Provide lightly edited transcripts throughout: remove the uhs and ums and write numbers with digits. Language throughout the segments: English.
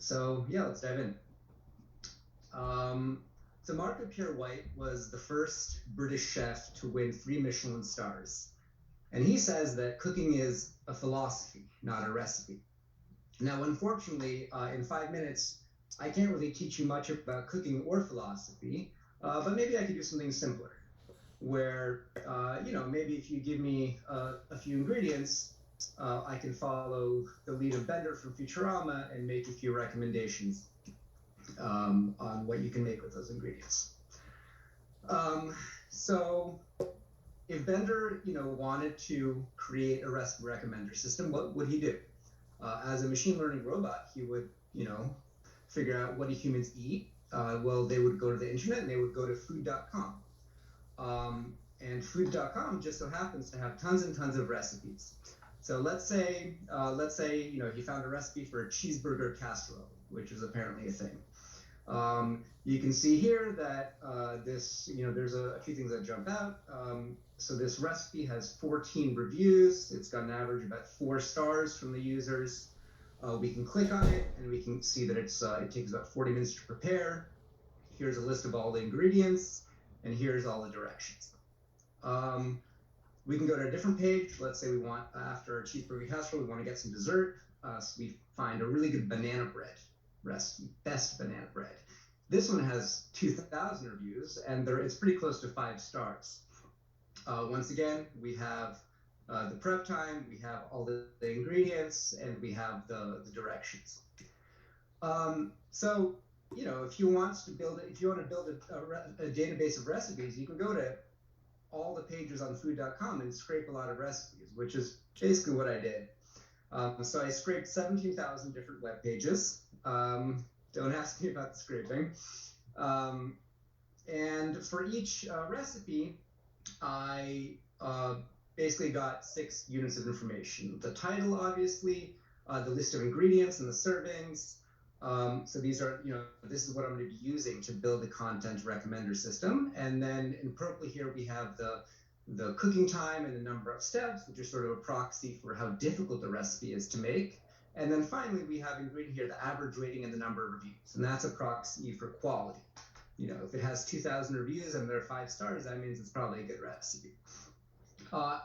So yeah, let's dive in. So Marco Pierre White was the first British chef to win 3 Michelin stars. And he says that cooking is a philosophy, not a recipe. Now, unfortunately, in 5 minutes, I can't really teach you much about cooking or philosophy, but maybe I could do something simpler where, maybe if you give me a few ingredients, I can follow the lead of Bender from Futurama and make a few recommendations on what you can make with those ingredients. So if Bender, wanted to create a recipe recommender system, what would he do? As a machine learning robot, he would, figure out what do humans eat. Well, they would go to the internet and they would go to food.com. And food.com just so happens to have tons and tons of recipes. So let's say, he found a recipe for a cheeseburger casserole, which is apparently a thing. You can see here that there's a few things that jump out. So this recipe has 14 reviews. It's got an average of about 4 stars from the users. We can click on it and we can see that it takes about 40 minutes to prepare. Here's a list of all the ingredients, and here's all the directions. We can go to a different page. Let's say we want, after our cheeseburger casserole, we want to get some dessert. So we find a really good banana bread recipe, best banana bread. This one has 2,000 reviews, and it's pretty close to 5 stars. Once again, we have the prep time, we have all the ingredients, and we have the directions. So, if you want to build a database of recipes, you can go to all the pages on food.com and scrape a lot of recipes, which is basically what I did. So I scraped 17,000 different web pages. Don't ask me about the scraping. And for each recipe, I basically got 6 units of information. The title, obviously, the list of ingredients and the servings. So these are, this is what I'm going to be using to build the content recommender system. And then in purple here, we have the cooking time and the number of steps, which are sort of a proxy for how difficult the recipe is to make. And then finally, we have ingredient here, the average rating and the number of reviews. And that's a proxy for quality. If it has 2,000 reviews and there are 5 stars, that means it's probably a good recipe.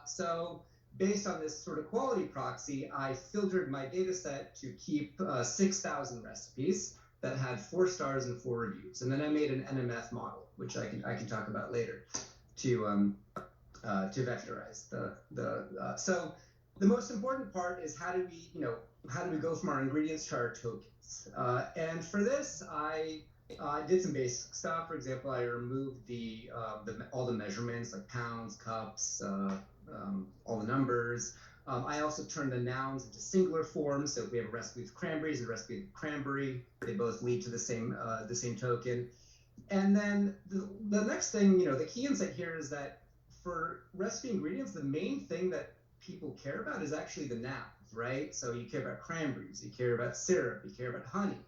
So based on this sort of quality proxy, I filtered my data set to keep 6,000 recipes that had 4 stars and 4 reviews. And then I made an NMF model, which I can talk about later, to vectorize so the most important part is how do we go from our ingredients to our tokens? And for this, I did some basic stuff. For example, I removed all the measurements like pounds, cups, all the numbers. I also turned the nouns into singular forms. So if we have a recipe with cranberries and a recipe with cranberry, they both lead to the same token. And then the next thing, the key insight here is that for recipe ingredients, the main thing that people care about is actually the nouns, right? So you care about cranberries, you care about syrup, you care about honey.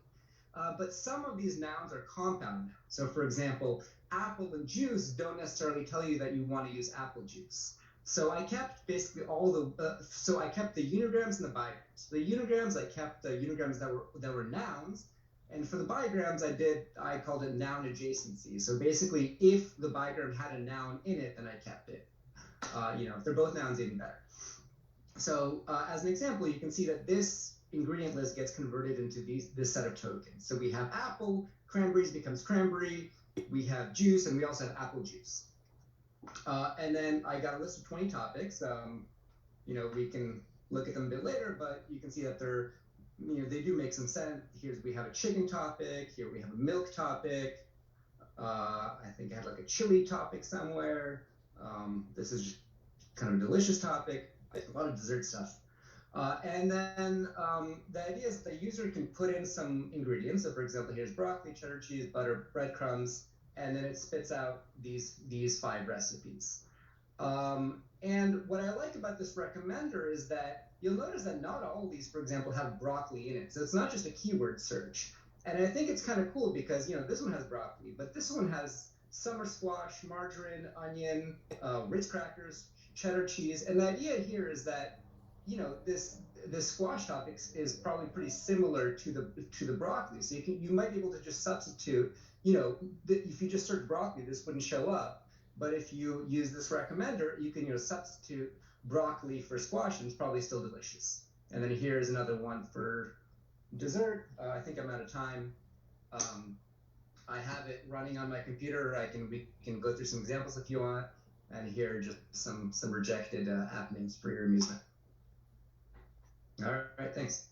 But some of these nouns are compound nouns. So for example, apple and juice don't necessarily tell you that you want to use apple juice. So I kept basically I kept the unigrams and the bigrams. For the unigrams, I kept the unigrams that were nouns. And for the bigrams, I called it noun adjacency. So basically, if the bigram had a noun in it, then I kept it. If they're both nouns, even better. So as an example, you can see that this ingredient list gets converted into this set of tokens. So we have apple, cranberries becomes cranberry, we have juice, and we also have apple juice. And then I got a list of 20 topics. We can look at them a bit later, but you can see that they do make some sense. We have a chicken topic, here we have a milk topic. I think I had like a chili topic somewhere. This is just kind of a delicious topic, a lot of dessert stuff. And then the idea is that the user can put in some ingredients. So for example, here's broccoli, cheddar cheese, butter, breadcrumbs, and then it spits out these 5 recipes. And what I like about this recommender is that you'll notice that not all of these, for example, have broccoli in it. So it's not just a keyword search. And I think it's kind of cool because, this one has broccoli, but this one has summer squash, margarine, onion, Ritz crackers, cheddar cheese. And the idea here is that, the squash topics is probably pretty similar to the broccoli. So you might be able to just substitute. If you just search broccoli, this wouldn't show up. But if you use this recommender, you can substitute broccoli for squash, and it's probably still delicious. And then here's another one for dessert. I think I'm out of time. I have it running on my computer. We can go through some examples if you want. And here are just some rejected app names for your amusement. All right, thanks.